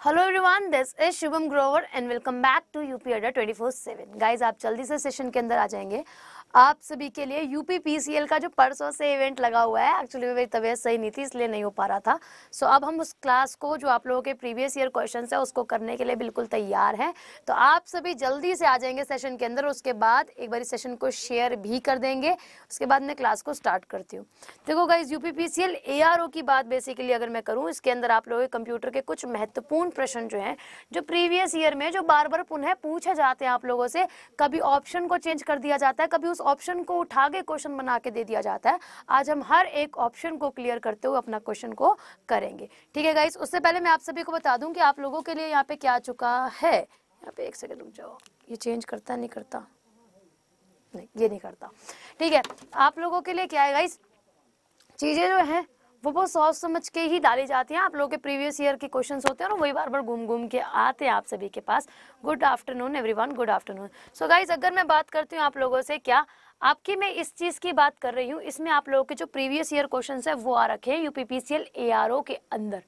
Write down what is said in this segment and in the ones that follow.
Hello everyone, this is Shubham Grover and welcome back to UP Adda 24/7। Guys, आप जल्दी से session के अंदर आ जाएंगे। आप सभी के लिए यूपी पीसीएल का जो परसों से इवेंट लगा हुआ है, एक्चुअली मेरी तबीयत सही नहीं थी इसलिए नहीं हो पा रहा था। सो अब हम उस क्लास को जो आप लोगों के प्रीवियस ईयर क्वेश्चन है उसको करने के लिए बिल्कुल तैयार हैं। तो आप सभी जल्दी से आ जाएंगे सेशन के अंदर। उसके बाद एक बार सेशन को शेयर भी कर देंगे। उसके बाद मैं क्लास को स्टार्ट करती हूँ। देखो गाइज, यूपी पीसीएल एआरओ की बात बेसिकली अगर मैं करूँ, इसके अंदर आप लोगों के कंप्यूटर के कुछ महत्वपूर्ण प्रश्न जो हैं, जो प्रीवियस ईयर में जो बार बार पुनः पूछे जाते हैं आप लोगों से, कभी ऑप्शन को चेंज कर दिया जाता है, कभी उस ऑप्शन को उठा के क्वेश्चन बना के दे दिया जाता है। आज हम हर एक ऑप्शन को क्लियर करते हुए अपना क्वेश्चन को करेंगे। ठीक है गाइस, उससे पहले मैं आप सभी को बता दूं कि आप लोगों के लिए यहाँ पे क्या आ चुका है। यहाँ पे एक सेकंड रुक जाओ, ये चेंज करता नहीं करता, नहीं ये नहीं करता। ठीक है, आप लोगों के लिए क्या है गाइस, चीजें जो है वो बहुत सोच समझ के ही डाली जाती हैं। आप लोगों के प्रीवियस ईयर के क्वेश्चंस होते हैं ना, वही बार बार घूम घूम के आते हैं आप सभी के पास। Good afternoon everyone, good afternoon. So guys, अगर मैं बात करती हूँ आप लोगों से, क्या आपकी मैं इस चीज की बात कर रही हूँ, इसमें आप लोगों के जो प्रीवियस ईयर क्वेश्चंस है वो आ रखे हैं यूपीपीसीएल एआरओ के अंदर।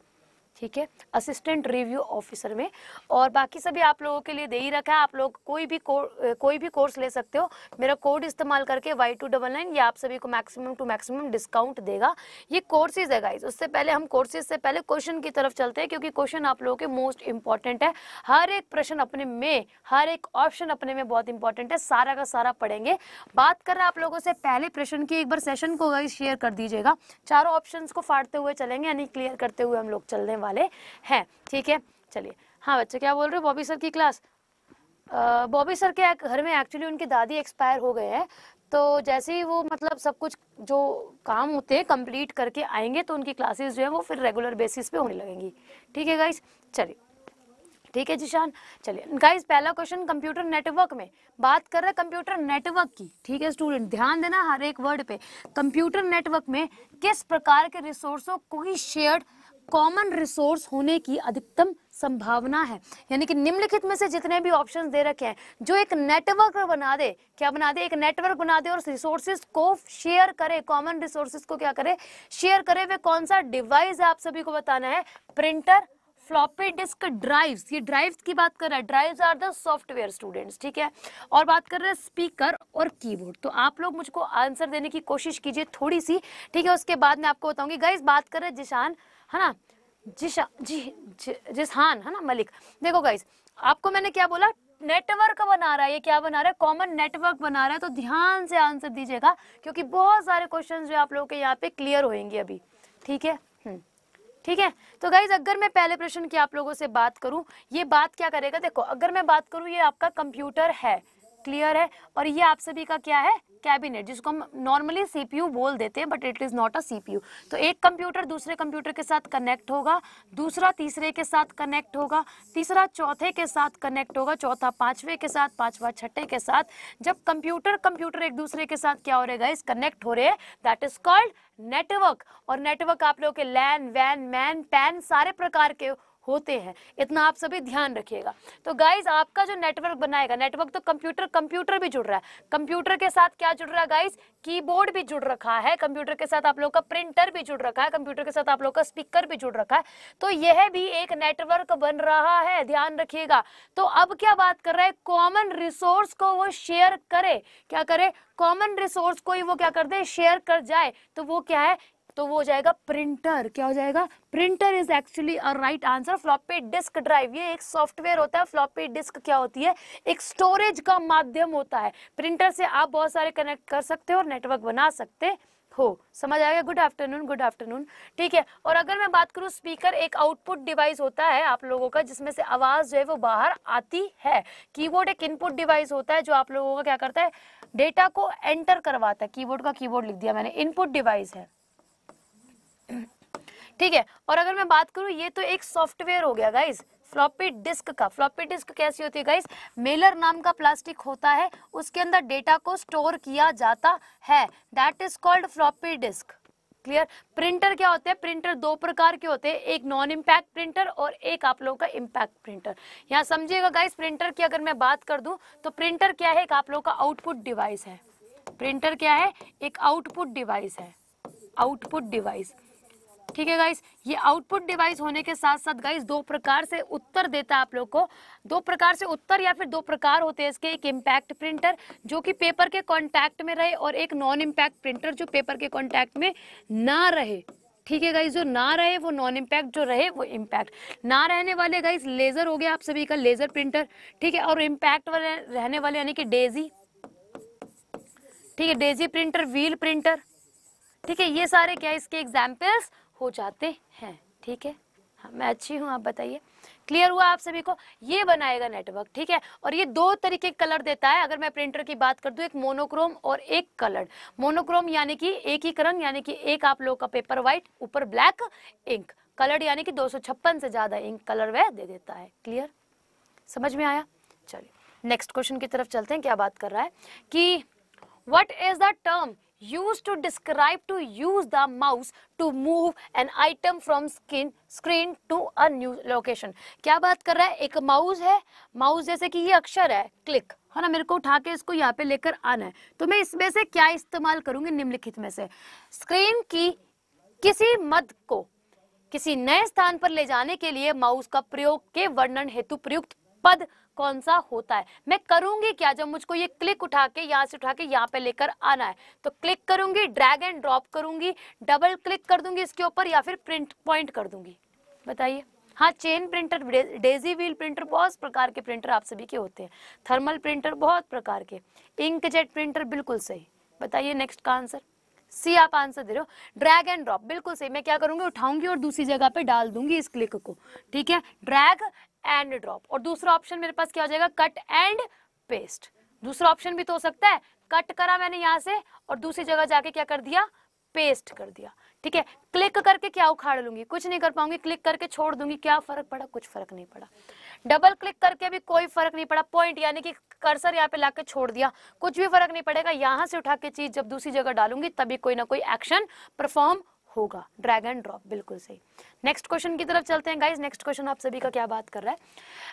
ठीक है, असिस्टेंट रिव्यू ऑफिसर में, और बाकी सभी आप लोगों के लिए दे ही रखा है। आप लोग कोई भी कोर्स ले सकते हो। मेरा कोड इस्तेमाल करके Y299, ये आप सभी को मैक्सिमम टू मैक्सिमम डिस्काउंट देगा। ये कोर्सेज है गाइस। उससे पहले हम कोर्सेज से पहले क्वेश्चन की तरफ चलते हैं, क्योंकि क्वेश्चन आप लोगों के मोस्ट इंपॉर्टेंट है। हर एक प्रश्न अपने में, हर एक ऑप्शन अपने में बहुत इंपॉर्टेंट है। सारा का सारा पढ़ेंगे। बात कर रहे हैं आप लोगों से पहले प्रश्न की, एक बार सेशन को गाइस शेयर कर दीजिएगा। चारों ऑप्शन को फाड़ते हुए चलेंगे, यानी क्लियर करते हुए हम लोग चलने वाले हैं। ठीक है, चलिए। हाँ बच्चे, क्या बोल रहे हो? बॉबी सर की क्लास, बॉबी सर के घर में एक्चुअली उनकी दादी एक्सपायर हो गए हैं, तो जैसे ही वो मतलब सब कुछ जो काम होते हैं कंप्लीट करके आएंगे, तो उनकी क्लासेस जो है वो फिर रेगुलर बेसिस पे होने लगेंगी। ठीक है गाइस, चलिए। ठीक है जिशान, चलिए गाइस। पहला क्वेश्चन कंप्यूटर नेटवर्क में बात कर रहे हैं, कंप्यूटर नेटवर्क की। ठीक है स्टूडेंट, ध्यान देना हर एक वर्ड पे। कंप्यूटर नेटवर्क में किस प्रकार के रिसोर्सों को ही शेयर्ड कॉमन रिसोर्स होने की अधिकतम संभावना है? यानी कि निम्नलिखित में से जितने भी ऑप्शंस दे रखे हैं, जो एक नेटवर्क बना दे, क्या बना दे? एक नेटवर्क बना दे और रिसोर्सेज को शेयर करे, कॉमन रिसोर्सेज को क्या करे? शेयर करे। वे कौन सा डिवाइस है आप सभी को बताना है। Printer, floppy disk, drives. ये ड्राइव्स की बात कर रहा है। Drives are the software students. ठीक है, और बात कर रहे हैं स्पीकर और कीबोर्ड। तो आप लोग मुझको आंसर देने की कोशिश कीजिए थोड़ी सी। ठीक है, उसके बाद मैं आपको बताऊंगी। गाइस, बात कर रहे हैं जिशान, है ना, जिसहान, है ना, मलिक। देखो गाइस, आपको मैंने क्या बोला, नेटवर्क बना रहा है। ये क्या बना रहा है? कॉमन नेटवर्क बना रहा है। तो ध्यान से आंसर दीजिएगा, क्योंकि बहुत सारे क्वेश्चन जो आप लोगों के यहाँ पे क्लियर होंगे अभी। ठीक है, ठीक है। तो गाइज, अगर मैं पहले प्रश्न की आप लोगों से बात करूं, ये बात क्या करेगा? देखो, अगर मैं बात करूं, ये आपका कंप्यूटर है, क्लियर है, और ये आप सभी का क्या है? कैबिनेट, जिसको हम नॉर्मली सीपीयू बोल देते हैं, but it is not a CPU. तो एक कंप्यूटर दूसरे कंप्यूटर के साथ कनेक्ट होगा, दूसरा तीसरे के साथ कनेक्ट होगा, तीसरा चौथे के साथ कनेक्ट होगा, चौथा पांचवे के साथ, पांचवा छठे के साथ। जब कंप्यूटर एक दूसरे के साथ क्या हो रहे गाइस? कनेक्ट हो रहे हैं, दैट इज कॉल्ड नेटवर्क। और नेटवर्क आप लोगों के लैन, वैन, मैन, पैन सारे प्रकार के होते हैं। इतना आप सभी ध्यान रखिएगा। तो गाइज, आपका जो नेटवर्क बनाएगा, नेटवर्क तो कंप्यूटर भी जुड़ रहा है। कंप्यूटर के साथ क्या जुड़ रहा है गाइज? कीबोर्ड भी जुड़ रखा है। कंप्यूटर के साथ आप लोग का प्रिंटर भी जुड़ रखा है। कंप्यूटर के साथ आप लोग का स्पीकर भी जुड़ रखा है। तो यह भी एक नेटवर्क बन रहा है, ध्यान रखिएगा। तो अब क्या बात कर रहा है? कॉमन रिसोर्स को वो शेयर करे। क्या करे? कॉमन रिसोर्स को ही वो क्या कर दे? शेयर कर जाए। तो वो क्या है? तो वो हो जाएगा प्रिंटर। क्या हो जाएगा? Printer is actually a right answer. Floppy disk drive, ये एक सॉफ्टवेयर होता है। फ्लॉपी डिस्क क्या होती है? एक स्टोरेज का माध्यम होता है। प्रिंटर से आप बहुत सारे कनेक्ट कर सकते हो और नेटवर्क बना सकते हो। समझ आएगा? Good afternoon, good afternoon. ठीक है, और अगर मैं बात करूं, स्पीकर एक आउटपुट डिवाइस होता है आप लोगों का, जिसमें से आवाज जो है वो बाहर आती है। कीबोर्ड एक इनपुट डिवाइस होता है, जो आप लोगों का क्या करता है? डेटा को एंटर करवाता है। कीबोर्ड का कीबोर्ड लिख दिया मैंने, इनपुट डिवाइस है। ठीक है, और अगर मैं बात करूं, ये तो एक सॉफ्टवेयर हो गया गाइस फ्लॉपी डिस्क का। फ्लॉपी डिस्क कैसी होती है गाइस? मेलर नाम का प्लास्टिक होता है, उसके अंदर डेटा को स्टोर किया जाता है, that is called floppy disk. Clear? Printer क्या होते हैं? प्रिंटर दो प्रकार के होते हैं, एक नॉन इम्पैक्ट प्रिंटर और एक आप लोगों का इम्पैक्ट प्रिंटर। यहाँ समझिएगा गाइस, प्रिंटर की अगर मैं बात कर दूं, तो प्रिंटर क्या है? एक आप लोगों का आउटपुट डिवाइस है। प्रिंटर क्या है? एक आउटपुट डिवाइस है, आउटपुट डिवाइस। ठीक है गाइस, ये आउटपुट डिवाइस होने के साथ साथ गाइस दो प्रकार से उत्तर देता है आप लोग को, दो प्रकार से उत्तर या फिर दो प्रकार होते हैं इसके, एक इम्पैक्ट प्रिंटर जो कि पेपर के कांटेक्ट में रहे और एक नॉन इम्पैक्ट प्रिंटर जो पेपर के कांटेक्ट में ना रहे। ठीक है गाइस, जो ना रहे वो नॉन इम्पैक्ट, जो रहे वो इम्पैक्ट। ना रहने वाले गाइस लेजर हो गया आप सभी का, लेजर प्रिंटर। ठीक है, और इम्पैक्ट वाले रहने वाले यानी कि डेजी। ठीक है, डेजी प्रिंटर, व्हील प्रिंटर। ठीक है, ये सारे क्या इसके एग्जाम्पल्स हो जाते हैं। ठीक है, हाँ मैं अच्छी हूँ, आप बताइए क्लियर हुआ आप सभी को। ये बनाएगा नेटवर्क। ठीक है, और ये दो तरीके के कलर देता है। अगर मैं प्रिंटर की बात कर दूं, एक मोनोक्रोम और एक कलर्ड। मोनोक्रोम यानी कि एक ही रंग, यानी कि एक आप लोग का पेपर व्हाइट, ऊपर ब्लैक इंक। कलर्ड यानी कि 256 से ज्यादा इंक कलर वह दे देता है। क्लियर, समझ में आया। चलिए नेक्स्ट क्वेश्चन की तरफ चलते हैं। क्या बात कर रहा है कि what is the term used to describe to use the mouse to move an item from screen to a new location। क्या बात कर रहा है, एक माउस है, माउस जैसे कि ये अक्षर है क्लिक, है ना, मेरे को उठा के इसको यहाँ पे लेकर आना है, तो मैं इसमें से क्या इस्तेमाल करूंगी, निम्नलिखित में से स्क्रीन की किसी मध्य को किसी नए स्थान पर ले जाने के लिए माउस का प्रयोग के वर्णन हेतु प्रयुक्त पद कौन सा होता है। मैं करूंगी क्या, जब मुझको ये क्लिक उठा के यहाँ से उठा के यहाँ पे लेकर आना है, तो क्लिक करूंगी, ड्रैग एंड ड्रॉप करूंगी, डबल क्लिक कर दूंगी इसके ऊपर, या फिर प्रिंट पॉइंट कर दूंगी, बताइए। हाँ, chain printer, Daisy wheel printer, बहुत प्रकार के प्रिंटर आप सभी के होते हैं। थर्मल प्रिंटर, बहुत प्रकार के। इंकजेट प्रिंटर, बिल्कुल सही। बताइए नेक्स्ट का आंसर। सी आप आंसर दे रहे हो। ड्रैग एंड ड्रॉप, बिल्कुल सही। मैं क्या करूंगी, उठाऊंगी और दूसरी जगह पे डाल दूंगी इस क्लिक को। ठीक है, ड्रैग एंड ड्रॉप। और दूसरा ऑप्शन मेरे पास क्या हो जाएगा, कट एंड पेस्ट। दूसरा ऑप्शन भी तो हो सकता है, कट करा मैंने यहाँ से और दूसरी जगह जाके क्या कर दिया, पेस्ट कर दिया। ठीक है, क्लिक करके क्या उखाड़ लूंगी, कुछ नहीं कर पाऊंगी, क्लिक करके छोड़ दूंगी, क्या फर्क पड़ा, कुछ फर्क नहीं पड़ा। डबल क्लिक करके भी कोई फर्क नहीं पड़ा, पॉइंट यानी कि कर्सर यहाँ पे लाके छोड़ दिया, कुछ भी फर्क नहीं पड़ेगा। यहाँ से उठा के चीज जब दूसरी जगह डालूंगी तभी कोई ना कोई एक्शन परफॉर्म होगा। ड्रैग एंड ड्रॉप, बिल्कुल सही। नेक्स्ट क्वेश्चन की तरफ चलते हैं गाइस। नेक्स्ट क्वेश्चन आप सभी का क्या बात कर रहा है,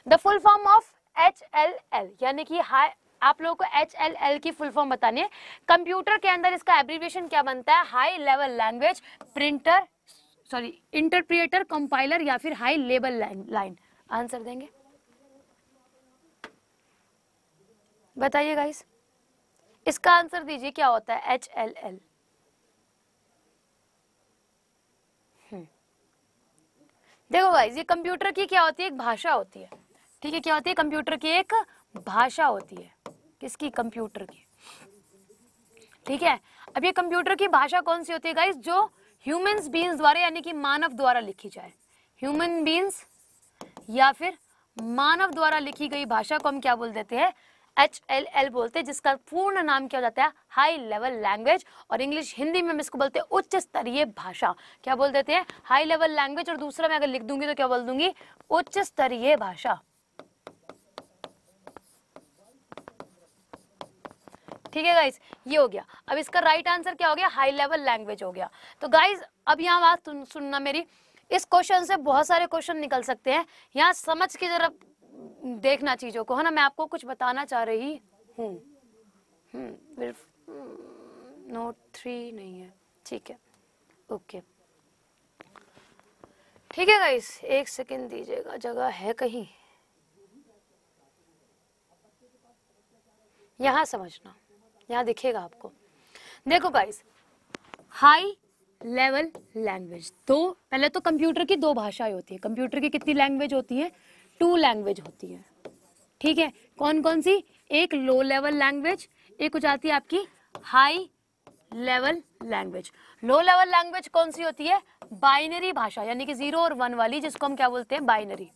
the full form of HLL, यानी कि हाई, आप लोगों को HLL की फुल फॉर्म बतानी है। कंप्यूटर के अंदर इसका एब्रीविएशन क्या बनता है, high level language printer, sorry interpreter, compiler, या फिर हाई लेवल लाइन। आंसर देंगे, बताइए गाइस, इसका आंसर दीजिए क्या होता है HLL। देखो गाइस, ये कंप्यूटर की क्या होती है, एक भाषा होती है। ठीक है, क्या होती है, कंप्यूटर की एक भाषा होती है। किसकी, कंप्यूटर की। ठीक है, अब ये कंप्यूटर की भाषा कौन सी होती है गाइस, जो ह्यूमंस बीइंग्स द्वारा यानी कि मानव द्वारा लिखी जाए। ह्यूमन बीइंग्स या फिर मानव द्वारा लिखी गई भाषा को हम क्या बोल देते हैं, HLL बोलते हैं, जिसका पूर्ण नाम क्या हो जाता है, हाई लेवल लैंग्वेज। और इंग्लिश, हिंदी में हम इसको बोलते हैं उच्च स्तरीय भाषा। क्या बोल देते हैं, हाई लेवल लैंग्वेज, और दूसरा मैं अगर लिख दूंगी तो क्या बोल दूंगी, उच्च स्तरीय भाषा। ठीक है गाइस, ये हो गया। अब इसका राइट आंसर क्या हो गया, हाई लेवल लैंग्वेज हो गया। तो गाइस अब यहाँ बात सुनना मेरी, इस क्वेश्चन से बहुत सारे क्वेश्चन निकल सकते हैं। यहाँ समझ के जरा देखना चीजों को, है ना। मैं आपको कुछ बताना चाह रही हूँ। नोट 3 नहीं है, ठीक है, ओके। ठीक है गाइस, एक सेकंड दीजिएगा, जगह है कहीं, यहाँ समझना, यहाँ दिखेगा आपको। देखो गाइस, हाई लेवल लैंग्वेज, तो पहले तो कंप्यूटर की दो भाषाएं होती है। कंप्यूटर की कितनी लैंग्वेज होती है, 2 लैंग्वेज होती है। ठीक है, कौन कौन सी, एक लो लेवल लैंग्वेज, एक हो जाती है आपकी high level language. Low level language कौन सी होती है, बाइनरी भाषा, यानी कि 0 और 1 वाली, जिसको हम क्या बोलते हैं, बाइनरी।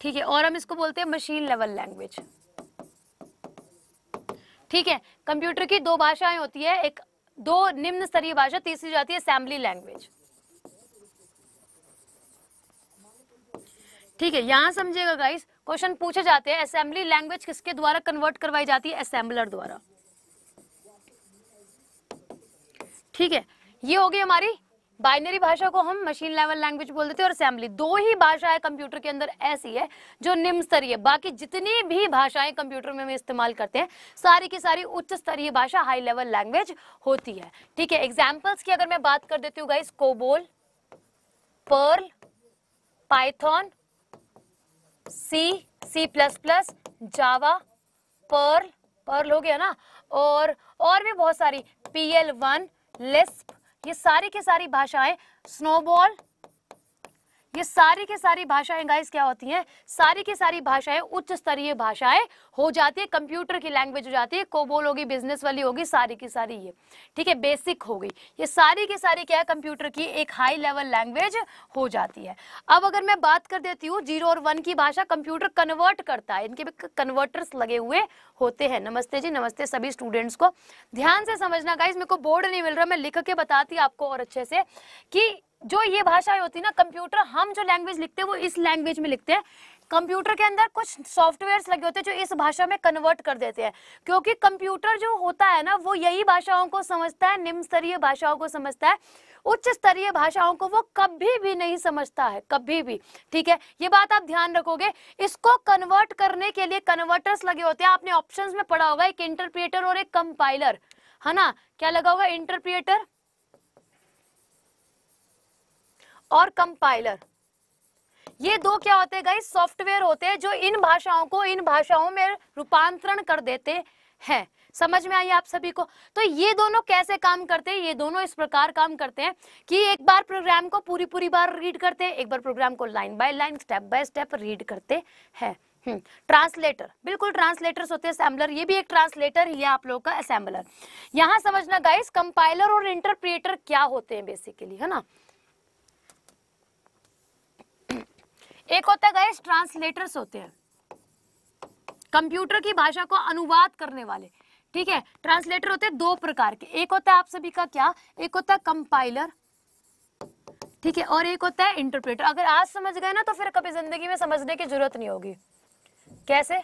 ठीक है, और हम इसको बोलते हैं मशीन लेवल लैंग्वेज। ठीक है, कंप्यूटर की दो भाषाएं होती है, एक दो निम्न स्तरीय भाषा, तीसरी जाती है असेंबली लैंग्वेज। ठीक है, यहां समझिएगा गाइस, क्वेश्चन पूछे जाते हैं असेंबली लैंग्वेज किसके द्वारा कन्वर्ट करवाई जाती है, असेंबलर द्वारा। ठीक है, ये हो गई हमारी बाइनरी भाषा को हम मशीन लेवल लैंग्वेज बोल देते हैं और असेंबली, दो ही भाषाएं कंप्यूटर के अंदर ऐसी है जो निम्न स्तरीय, बाकी जितनी भी भाषाएं कंप्यूटर में हम इस्तेमाल करते हैं सारी की सारी उच्च स्तरीय भाषा हाई लेवल लैंग्वेज होती है। ठीक है, एग्जाम्पल्स की अगर मैं बात कर देती हूँ गाइस, कोबोल, पर्ल, पाइथन, सी, सी प्लस प्लस, जावा, पर्ल हो गया ना, और भी बहुत सारी, PL1, लिस्प, ये सारी की सारी भाषाएं, स्नोबॉल, ये सारी की सारी भाषाएं गाइस क्या होती हैं, सारी की सारी भाषाएं उच्च स्तरीय भाषाएं हो जाती है, कंप्यूटर की लैंग्वेज हो जाती है। कोबोल होगी, बिजनेस वाली होगी, सारी की सारी ये, ठीक है, बेसिक हो गई, ये सारी की सारी क्या है, कंप्यूटर की एक हाई लेवल लैंग्वेज हो जाती है। अब अगर मैं बात कर देती हूँ 0 और 1 की भाषा, कंप्यूटर कन्वर्ट करता है, इनके भी कन्वर्टर्स लगे हुए होते हैं। नमस्ते जी, नमस्ते सभी स्टूडेंट्स को, ध्यान से समझना गाइस, मेरे को बोर्ड नहीं मिल रहा, मैं लिख के बताती आपको और अच्छे से कि जो ये भाषाएं होती है ना, कंप्यूटर हम जो लैंग्वेज लिखते हैं वो इस लैंग्वेज में लिखते हैं, कंप्यूटर के अंदर कुछ सॉफ्टवेयर्स लगे होते हैं जो इस भाषा में कन्वर्ट कर देते हैं, क्योंकि कंप्यूटर जो होता है ना वो यही भाषाओं को समझता है, निम्न स्तरीय भाषाओं को समझता है, उच्च स्तरीय भाषाओं को वो कभी भी नहीं समझता है, कभी भी। ठीक है, ये बात आप ध्यान रखोगे। इसको कन्वर्ट करने के लिए कन्वर्टर्स लगे होते हैं, आपने ऑप्शंस में पढ़ा होगा, एक इंटरप्रिएटर और एक कंपाइलर, है ना, क्या लगा होगा, इंटरप्रिएटर और कंपाइलर, ये दो क्या होते हैं गाइस, सॉफ्टवेयर होते हैं जो इन भाषाओं को इन भाषाओं में रूपांतरण कर देते हैं। समझ में आई आप सभी को? तो ये दोनों कैसे काम करते हैं, ये दोनों इस प्रकार काम करते हैं कि एक बार प्रोग्राम को पूरी बार रीड करते हैं, एक बार प्रोग्राम को line by line step by step read करते हैं। ट्रांसलेटर, बिल्कुल ट्रांसलेटर्स होते हैं, असेंबलर, ये भी एक ट्रांसलेटर ही है आप लोगों का, असेंबलर। यहां समझना गाइस, कंपाइलर और इंटरप्रिएटर क्या होते हैं बेसिकली, है ना। एक होता है गाइस ट्रांसलेटर्स होते हैं, कंप्यूटर की भाषा को अनुवाद करने वाले। ठीक है, ट्रांसलेटर होते हैं दो प्रकार के, एक होता है आप सभी का क्या, एक होता है कंपाइलर, ठीक है, और एक होता है इंटरप्रेटर। अगर आज समझ गए ना तो फिर कभी जिंदगी में समझने की जरूरत नहीं होगी। कैसे,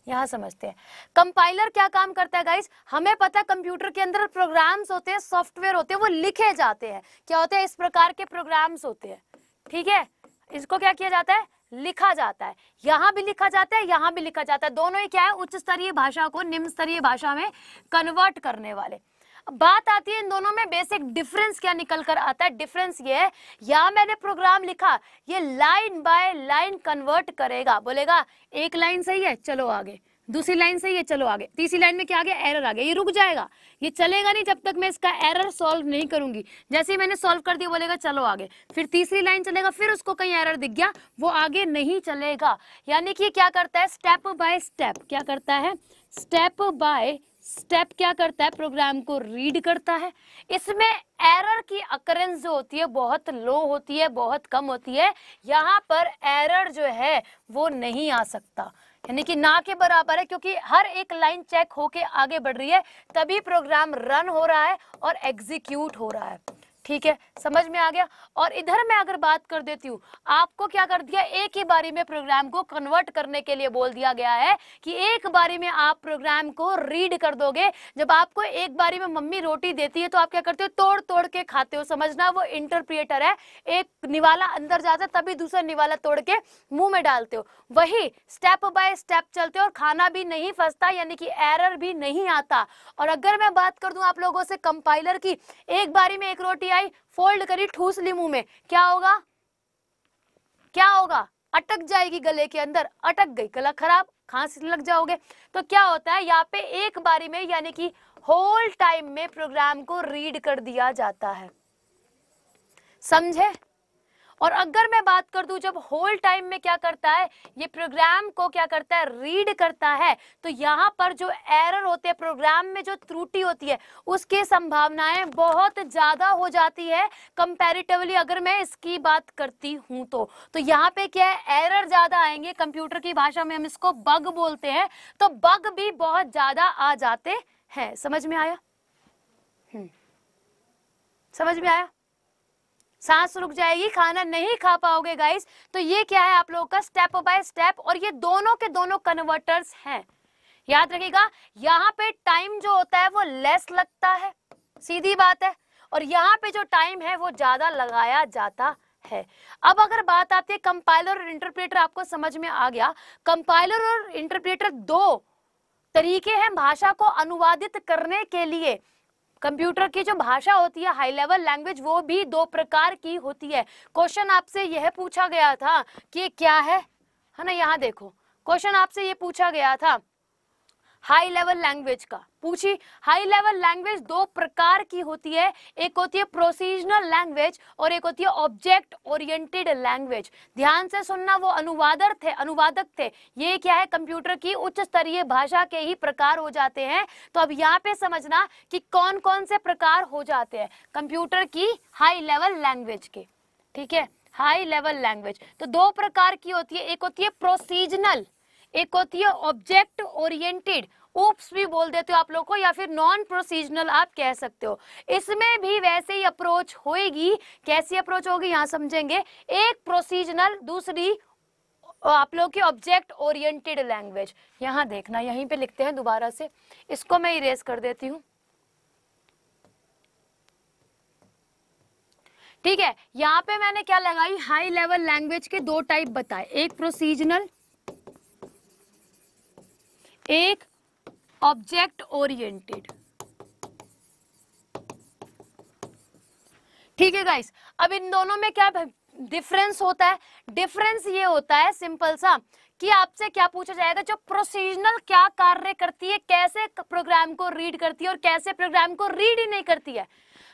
यहां समझते हैं। कंपाइलर क्या काम करता है गाइस, हमें पता है कंप्यूटर के अंदर प्रोग्राम्स होते हैं, सॉफ्टवेयर होते हैं, वो लिखे जाते हैं, क्या होते हैं, इस प्रकार के प्रोग्राम्स होते हैं। ठीक है, इसको क्या किया जाता है, लिखा जाता है, यहां भी लिखा जाता है, यहां भी लिखा जाता है, दोनों ही क्या है, उच्च स्तरीय भाषा को निम्न स्तरीय भाषा में कन्वर्ट करने वाले। बात आती है इन दोनों में बेसिक डिफरेंस क्या निकल कर आता है। डिफरेंस ये है, यहां मैंने प्रोग्राम लिखा, ये लाइन बाय लाइन कन्वर्ट करेगा, बोलेगा एक लाइन सही है चलो आगे, दूसरी लाइन सही है चलो आगे, तीसरी लाइन में क्या आ गया, एरर आ गया, ये रुक जाएगा, ये चलेगा नहीं जब तक मैं इसका एरर सॉल्व नहीं करूंगी। जैसे ही मैंने सॉल्व कर दिया बोलेगा चलो आगे, फिर तीसरी लाइन चलेगा, फिर उसको कहीं एरर दिख गया, वो आगे नहीं चलेगा। यानी कि क्या करता है, स्टेप बाय स्टेप, क्या करता है, स्टेप बाय स्टेप क्या करता है, प्रोग्राम को रीड करता है। इसमें एरर की अकरेंस जो होती है बहुत लो होती है, बहुत कम होती है, यहाँ पर एरर जो है वो नहीं आ सकता, यानी कि ना के बराबर है, क्योंकि हर एक लाइन चेक होके आगे बढ़ रही है, तभी प्रोग्राम रन हो रहा है और एग्जीक्यूट हो रहा है। ठीक है, समझ में आ गया। और इधर मैं अगर बात कर देती हूँ, आपको क्या कर दिया, एक ही बारी में प्रोग्राम को कन्वर्ट करने के लिए बोल दिया गया है कि एक बारी में आप प्रोग्राम को रीड कर दोगे। जब आपको एक बारी में मम्मी रोटी देती है तो आप क्या करते हो, तोड़ तोड़ के खाते हो, समझना वो इंटरप्रिएटर है, एक निवाला अंदर जाता है तभी दूसरा निवाला तोड़ के मुंह में डालते हो, वही स्टेप बाय स्टेप चलते हो और खाना भी नहीं फंसता, यानी कि एरर भी नहीं आता। और अगर मैं बात कर दूं आप लोगों से कंपाइलर की, एक बारी में एक रोटी आई, फोल्ड करी, ठूस ली मुंह में, क्या होगा, क्या होगा, अटक जाएगी गले के अंदर, अटक गई, गला खराब, खांसी लग जाओगे। तो क्या होता है यहाँ पे, एक बारी में यानी कि होल टाइम में प्रोग्राम को रीड कर दिया जाता है, समझे। और अगर मैं बात कर दूं, जब होल टाइम में क्या करता है, ये प्रोग्राम को क्या करता है, रीड करता है, तो यहाँ पर जो एरर होते हैं, प्रोग्राम में जो त्रुटि होती है, उसकी संभावनाएं बहुत ज्यादा हो जाती है कंपैरेटिवली। अगर मैं इसकी बात करती हूं तो यहाँ पे क्या है, एरर ज्यादा आएंगे, कंप्यूटर की भाषा में हम इसको बग बोलते हैं, तो बग भी बहुत ज्यादा आ जाते हैं। समझ में आया, समझ में आया, सांस रुक जाएगी, खाना नहीं खा पाओगे गाइस। तो ये क्या है आप लोगों का, स्टेप बाय स्टेप, और ये दोनों के दोनों कन्वर्टर्स हैं, याद रखिएगा। यहाँ पे टाइम जो होता है वो लेस लगता है, सीधी बात है, और यहाँ पे जो टाइम है वो ज्यादा लगाया जाता है। अब अगर बात आती है कंपाइलर और इंटरप्रेटर, आपको समझ में आ गया। कंपाइलर और इंटरप्रेटर दो तरीके हैं भाषा को अनुवादित करने के लिए। कंप्यूटर की जो भाषा होती है हाई लेवल लैंग्वेज, वो भी दो प्रकार की होती है। क्वेश्चन आपसे यह पूछा गया था कि क्या है ना, यहाँ देखो क्वेश्चन आपसे ये पूछा गया था हाई लेवल लैंग्वेज का। पूछी हाई लेवल लैंग्वेज दो प्रकार की होती है, एक होती है प्रोसीजनल लैंग्वेज और एक होती है ऑब्जेक्ट ओरिएंटेड लैंग्वेज। ध्यान से सुनना, वो अनुवादक थे। ये क्या है, कंप्यूटर की उच्च स्तरीय भाषा के ही प्रकार हो जाते हैं। तो अब यहाँ पे समझना कि कौन कौन से प्रकार हो जाते हैं कंप्यूटर की हाई लेवल लैंग्वेज के। ठीक है, हाई लेवल लैंग्वेज तो दो प्रकार की होती है, एक होती है प्रोसीजनल, एक होती है ऑब्जेक्ट ओरिएंटेड, ऊप्स भी बोल देते हो आप लोग को, या फिर नॉन प्रोसीजनल आप कह सकते हो। इसमें भी वैसे ही अप्रोच होएगी। कैसी अप्रोच होगी यहाँ समझेंगे। एक प्रोसीजनल, दूसरी आप लोग की ऑब्जेक्ट ओरिएंटेड लैंग्वेज। यहाँ देखना, यहीं पे लिखते हैं दोबारा से, इसको मैं इरेज कर देती हूँ। ठीक है, यहाँ पे मैंने क्या लगाई, हाई लेवल लैंग्वेज के दो टाइप बताए, एक प्रोसीजनल, एक ऑब्जेक्ट ओरिएंटेड। ठीक है गाइस, अब इन दोनों में क्या डिफरेंस होता है? डिफरेंस ये होता है सिंपल सा कि आपसे क्या पूछा जाएगा, जो प्रोसीजनल क्या कार्य करती है, कैसे प्रोग्राम को रीड करती है और कैसे प्रोग्राम को रीड ही नहीं करती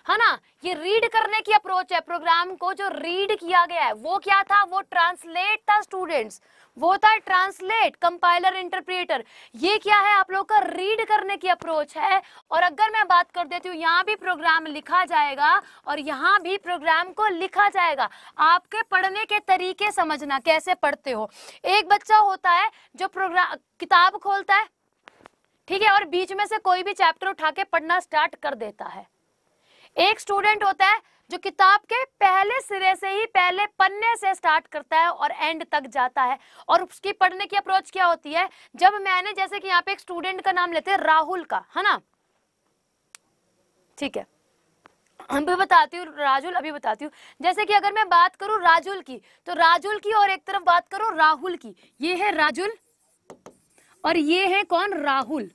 है ना। ये रीड करने की अप्रोच है। प्रोग्राम को जो रीड किया गया है वो क्या था, वो ट्रांसलेट था स्टूडेंट्स, वो था ट्रांसलेट। कंपाइलर इंटरप्रेटर ये क्या है, आप लोग का रीड करने की अप्रोच है। और अगर मैं बात कर देती हूँ, यहाँ भी प्रोग्राम लिखा जाएगा और यहाँ भी प्रोग्राम को लिखा जाएगा। आपके पढ़ने के तरीके समझना, कैसे पढ़ते हो। एक बच्चा होता है जो प्रोग्राम किताब खोलता है, ठीक है, और बीच में से कोई भी चैप्टर उठा के पढ़ना स्टार्ट कर देता है। एक स्टूडेंट होता है जो किताब के पहले सिरे से ही, पहले पन्ने से स्टार्ट करता है और एंड तक जाता है। और उसकी पढ़ने की अप्रोच क्या होती है, जब मैंने जैसे कि यहाँ पे एक स्टूडेंट का नाम लेते हैं राहुल का, है ना, ठीक है, अभी बताती हूँ राजुल, अभी बताती हूँ। जैसे कि अगर मैं बात करूँ राजुल की, तो राजुल की, और एक तरफ बात करूँ राहुल की, ये है राजुल और ये है कौन, राहुल।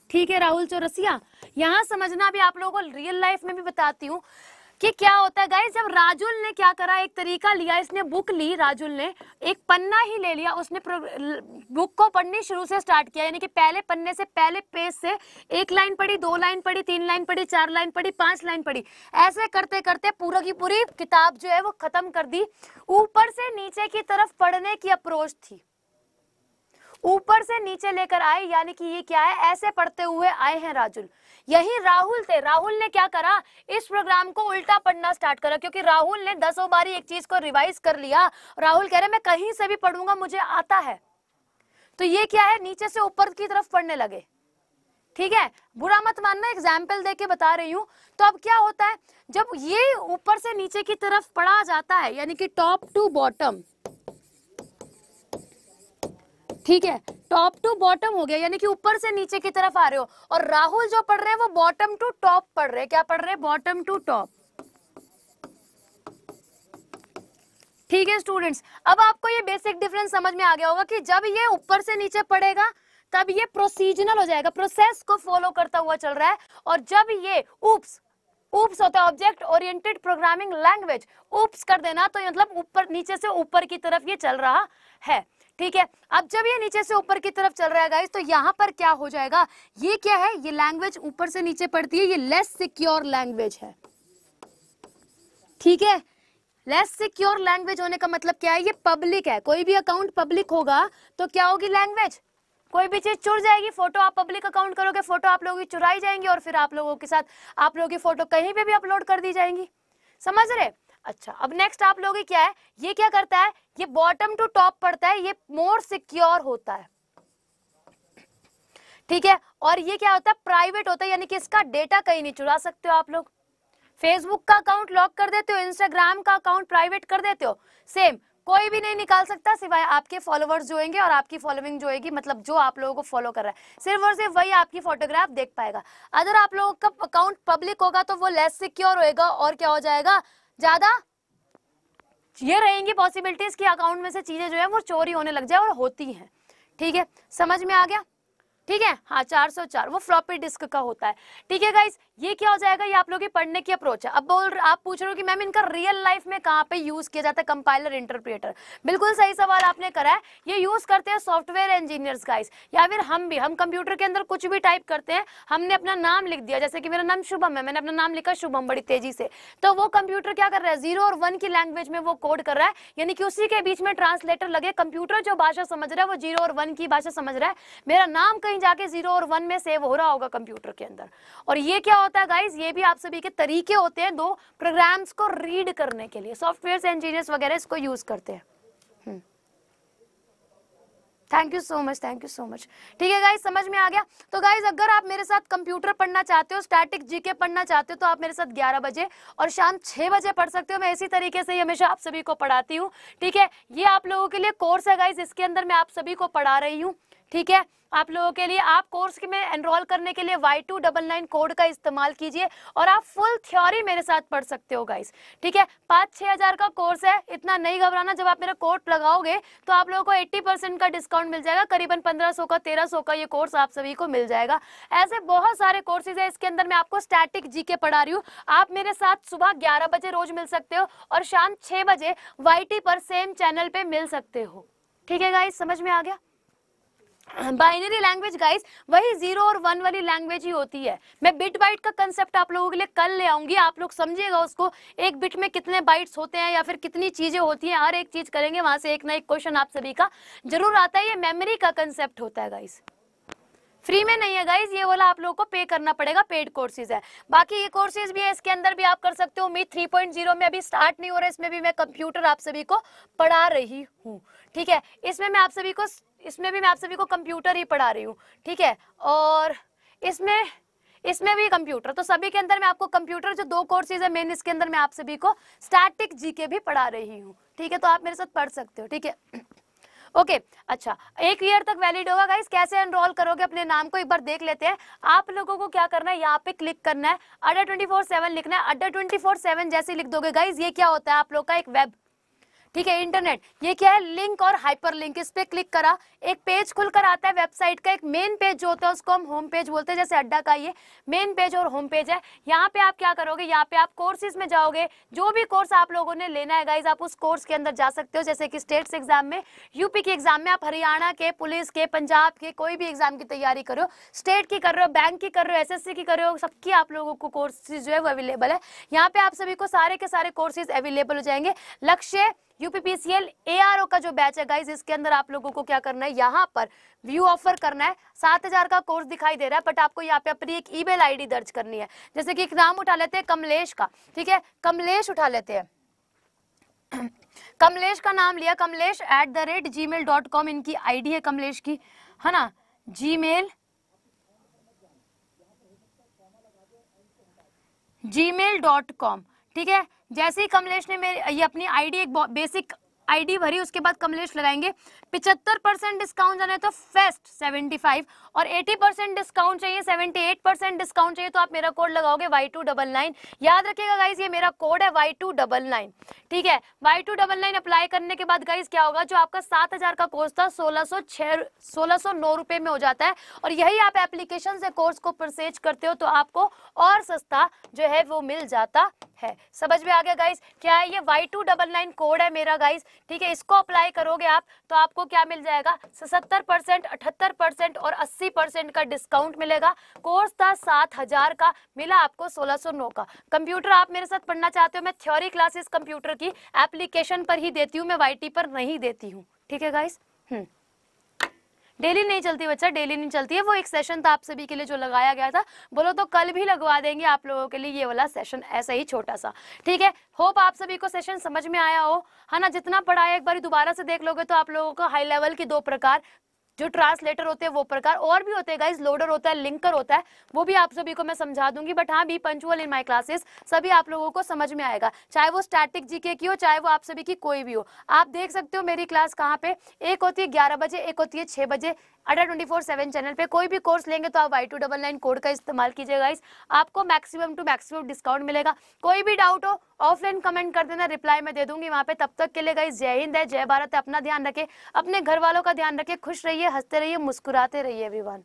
ठीक है, राहुल चौरसिया। यहाँ समझना भी आप लोगों को रियल लाइफ में भी बताती हूँ कि क्या होता है गाइस। जब राजुल ने क्या करा, एक तरीका लिया, इसने बुक ली, राजुल ने एक पन्ना ही ले लिया, उसने बुक को पढ़नी शुरू से स्टार्ट किया, यानी कि पहले पन्ने से, पहले पेज से एक लाइन पढ़ी, दो लाइन पढ़ी, तीन लाइन पढ़ी, चार लाइन पढ़ी, पांच लाइन पढ़ी। ऐसे करते करते पूरा की पूरी किताब जो है वो खत्म कर दी। ऊपर से नीचे की तरफ पढ़ने की अप्रोच थी, ऊपर से नीचे लेकर आए, यानी कि ये क्या है, ऐसे पढ़ते हुए आए हैं राजुल। यही राहुल थे। राहुल ने क्या करा, इस प्रोग्राम को उल्टा पढ़ना स्टार्ट करा, क्योंकि राहुल ने 10 बारी एक चीज को रिवाइज कर लिया। राहुल कह रहे मैं कहीं से भी पढ़ूंगा, मुझे आता है। तो ये क्या है, नीचे से ऊपर की तरफ पढ़ने लगे। ठीक है, बुरा मत मानना, एग्जाम्पल देके बता रही हूँ। तो अब क्या होता है, जब ये ऊपर से नीचे की तरफ पढ़ा जाता है, यानी कि टॉप टू बॉटम, ठीक है, टॉप टू बॉटम हो गया, यानी कि ऊपर से नीचे की तरफ आ रहे हो। और राहुल जो पढ़ रहे हैं वो बॉटम टू टॉप पढ़ रहे हैं। क्या पढ़ रहे हैं, बॉटम टू टॉप। ठीक है स्टूडेंट्स, अब आपको ये बेसिक डिफरेंस समझ में आ गया होगा कि जब ये ऊपर से नीचे पढ़ेगा तब ये प्रोसीजनल हो जाएगा, प्रोसेस को फॉलो करता हुआ चल रहा है। और जब ये ऊप्स होता है object oriented programming language, oops कर देना तो मतलब ऊपर, नीचे से ऊपर की तरफ ये चल रहा है। ठीक है, अब जब ये नीचे से ऊपर की तरफ चल रहा है गाइस, तो यहाँ पर क्या हो जाएगा, ये क्या है, ये लैंग्वेज ऊपर से नीचे पढ़ती है, ये लेस सिक्योर लैंग्वेज है। ठीक है, लेस सिक्योर लैंग्वेज होने का मतलब क्या है, ये पब्लिक है। कोई भी अकाउंट पब्लिक होगा तो क्या होगी लैंग्वेज, कोई भी चीज चुर जाएगी। फोटो आप पब्लिक अकाउंट करोगे, फोटो आप लोगों की चुराई जाएंगी और फिर आप लोगों के साथ आप लोगों की फोटो कहीं पे भी अपलोड कर दी जाएंगी। समझ रहे। अच्छा, अब नेक्स्ट आप लोगों की क्या है, ये क्या करता है, ये बॉटम टू टॉप पढ़ता है, ये मोर सिक्योर होता है। ठीक है, और ये क्या होता है, प्राइवेट होता है, यानी कि इसका डेटा कहीं नहीं चुरा सकते हो आप लोग। फेसबुक का अकाउंट लॉक कर देते हो, इंस्टाग्राम का अकाउंट प्राइवेट कर देते हो, सेम कोई भी नहीं निकाल सकता सिवाय आपके फॉलोवर्स जो होंगे और आपकी फॉलोइंग जो होगी, मतलब जो आप लोगों को फॉलो कर रहा है, सिर्फ और सिर्फ वही आपकी फोटोग्राफ देख पाएगा। अगर आप लोगों का अकाउंट पब्लिक होगा तो वो लेस सिक्योर होएगा और क्या हो जाएगा, ज्यादा ये रहेंगी पॉसिबिलिटीज कि अकाउंट में से चीजें जो है वो चोरी होने लग जाए, और होती हैं। ठीक है, समझ में आ गया? ठीक है, हाँ 404 वो फ्लॉपी डिस्क का होता है। ठीक है गाइस, ये क्या हो जाएगा, ये आप लोगों की पढ़ने की अप्रोच है। अब आप पूछ रहे हो कि मैम इनका रियल लाइफ में कहाँ पे यूज किया जाता है कंपाइलर इंटरप्रेटर। बिल्कुल सही सवाल आपने करा है, ये यूज करते हैं सॉफ्टवेयर इंजीनियर्स गाइस, या फिर हम कंप्यूटर के अंदर कुछ भी टाइप करते हैं, हमने अपना नाम लिख दिया, जैसे कि मेरा नाम शुभम है, मैंने अपना नाम लिखा शुभम बड़ी तेजी से, तो वो कंप्यूटर क्या कर रहा है, 0 और 1 की लैंग्वेज में वो कोड कर रहा है, यानी कि उसी के बीच में ट्रांसलेटर लगे। कंप्यूटर जो भाषा समझ रहा है वो 0 और 1 की भाषा समझ रहा है, मेरा नाम कहीं जाके 0 और 1 में सेव हो रहा होगा कंप्यूटर के अंदर। और ये क्या होता है गाइस, ये भी आप सभी के तरीके होते हैं दो प्रोग्राम्स को रीड करने के लिए, सॉफ्टवेयर इंजीनियर्स वगैरह इसको यूज करते हैं। Thank you so much, thank you so much. ठीक है गाइस, समझ में आ गया? तो गाइस अगर आप मेरे साथ कंप्यूटर पढ़ना चाहते हो, स्टैटिक जीके पढ़ना चाहते हो, तो आप मेरे साथ 11 बजे और शाम 6 बजे पढ़ सकते हो। मैं इसी तरीके से हमेशा आप सभी को पढ़ाती हूँ। ठीक है, ये आप लोगों के लिए कोर्स है गाइस, इसके अंदर मैं आप सभी को पढ़ा रही हूँ। ठीक है, आप लोगों के लिए, आप कोर्स में एनरोल करने के लिए Y299 कोड का इस्तेमाल कीजिए और आप फुल थ्योरी मेरे साथ पढ़ सकते हो गाइस। ठीक है, 5-6 हज़ार का कोर्स है, इतना नहीं घबराना। जब आप मेरा कोड लगाओगे तो आप लोगों को 80% का डिस्काउंट मिल जाएगा, करीबन 1500 का 1300 का ये कोर्स आप सभी को मिल जाएगा। ऐसे बहुत सारे कोर्सेज है, इसके अंदर मैं आपको स्टैटिक जीके पढ़ा रही हूँ। आप मेरे साथ सुबह 11 बजे रोज मिल सकते हो और शाम 6 बजे YT पर सेम चैनल पे मिल सकते हो। ठीक है गाइस, समझ में आ गया? बाइनरी लैंग्वेज गाइस वही 0 और 1 वाली लैंग्वेज ही होती है। मैं बिट बाइट का कंसेप्ट आप लोगों के लिए कल ले आऊंगी, आप लोग समझिएगा उसको, एक बिट में कितने बाइट्स होते हैं या फिर कितनी चीजें होती हैं, हर एक चीज करेंगे, वहां से एक ना एक क्वेश्चन आप सभी का जरूर आता है। ये मेमोरी का कंसेप्ट होता है गाइस, फ्री में नहीं है गाइस, ये वाला आप लोगों को पे करना पड़ेगा, पेड कोर्सेज है। बाकी ये कोर्सेज भी है, इसके अंदर भी आप कर सकते हो। मीट 3.0 में अभी स्टार्ट नहीं हो रहा है, इसमें भी मैं कंप्यूटर आप सभी को पढ़ा रही हूँ। ठीक है, इसमें भी मैं आप सभी को कंप्यूटर ही पढ़ा रही हूँ। ठीक है, और इसमें भी कंप्यूटर, तो सभी के अंदर मैं आपको कंप्यूटर जो 2 कोर्सेज है मेन, इसके अंदर मैं आप सभी को स्टैटिक जीके भी पढ़ा रही हूँ। ठीक है, तो आप मेरे साथ पढ़ सकते हो। ठीक है, ओके अच्छा, 1 ईयर तक वैलिड होगा गाइस। कैसे एनरोल करोगे अपने नाम को एक बार देख लेते हैं। आप लोगों को क्या करना है, यहाँ पे क्लिक करना है, अड्डा 24/7 लिखना है। अड्डा 24/7 जैसे लिख दोगे गाइस, ये क्या होता है आप लोग का एक वेब, ठीक है, इंटरनेट। ये क्या है, लिंक और हाइपर लिंक। इस पे क्लिक करा, एक पेज खुलकर आता है वेबसाइट का। एक मेन पेज जो होता है उसको हम होम पेज बोलते हैं, जैसे अड्डा का ये मेन पेज और होम पेज है। यहाँ पे आप क्या करोगे, यहाँ पे आप कोर्सेज में जाओगे, जो भी कोर्स आप लोगों ने लेना है गाइज, आप उस कोर्स के अंदर जा सकते हो। जैसे कि स्टेट्स एग्जाम में, यूपी के एग्जाम में, आप हरियाणा के, पुलिस के, पंजाब के, कोई भी एग्जाम की तैयारी कर रहे हो, स्टेट की कर रहे हो, बैंक की कर रहे हो, SSC की कर रहे हो, सबकी आप लोगों को कोर्सेज जो है वो अवेलेबल है। यहाँ पे आप सभी को सारे के सारे कोर्सेज अवेलेबल हो जाएंगे। लक्ष्य UPPCL ARO का जो बैच है गाइज, इसके अंदर आप लोगों को क्या करना है, यहाँ पर व्यू ऑफर करना है। 7000 का कोर्स दिखाई दे रहा है, बट आपको यहाँ पे अपनी एक ईमेल आईडी दर्ज करनी है। जैसे कि एक नाम उठा लेते हैं कमलेश का, ठीक है, कमलेश उठा लेते हैं, कमलेश का नाम लिया, कमलेश @gmail.com इनकी आईडी है कमलेश की, है ना, gmail.com। ठीक है, जैसे ही कमलेश ने मेरी ये अपनी आईडी, एक बेसिक आईडी भरी, उसके बाद कमलेश लगाएंगे। 75% डिस्काउंट जाना है तो फेस्ट 75, और 80% डिस्काउंट चाहिए, 78% डिस्काउंट चाहिए तो आप मेरा कोड लगाओगे Y299। याद रखिएगा गाइज, ये मेरा कोड है Y299। ठीक है, Y299 अप्लाई करने के बाद गाइज क्या होगा, जो आपका 7000 का कोर्स था 1609 रुपए में हो जाता है। और यही आप एप्लीकेशन से कोर्स को परचेज करते हो तो आपको और सस्ता जो है वो मिल जाता है। समझ में आ गया गाइज, क्या है ये Y299 कोड है मेरा गाइज। ठीक है, इसको अप्लाई करोगे आप तो आपको क्या मिल जाएगा, 77%, 78% और 80% का डिस्काउंट मिलेगा। कोर्स था 7000 का, मिला आपको 1609 का। कंप्यूटर आप मेरे साथ पढ़ना चाहते हो, मैं थ्योरी क्लासेस कंप्यूटर की एप्लीकेशन पर ही देती हूँ, मैं YT पर नहीं देती हूँ। ठीक है गाइस, डेली नहीं चलती बच्चा, डेली नहीं चलती है। वो एक सेशन था आप सभी के लिए जो लगाया गया था, बोलो तो कल भी लगवा देंगे आप लोगों के लिए ये वाला सेशन, ऐसा ही छोटा सा। ठीक है, होप आप सभी को सेशन समझ में आया हो, है ना। जितना पढ़ा है एक बार दोबारा से देख लोगे तो आप लोगों को हाई लेवल की 2 प्रकार जो ट्रांसलेटर होते हैं वो प्रकार, और भी होते हैं गाइज, लोडर होता है, लिंकर होता है, वो भी आप सभी को मैं समझा दूंगी। बट हाँ, be punctual in my classes, सभी आप लोगों को समझ में आएगा, चाहे वो स्टैटिक जीके की हो, चाहे वो आप सभी की कोई भी हो। आप देख सकते हो मेरी क्लास कहाँ पे, एक होती है 11 बजे, एक होती है 6 बजे, अड्डा 24/7 चैनल पे। कोई भी कोर्स लेंगे तो आप Y299 कोड का इस्तेमाल कीजिएगा गाइस, आपको मैक्सिमम टू मैक्सिमम डिस्काउंट मिलेगा। कोई भी डाउट हो ऑफलाइन कमेंट कर देना, रिप्लाई मैं दे दूंगी वहां पे। तब तक के लिए गाइस जय हिंद है, जय भारत है, अपना ध्यान रखें, अपने घर वालों का ध्यान रखें, खुश रहिए, हंसते रहिए, मुस्कुराते रहिए एवरीवन।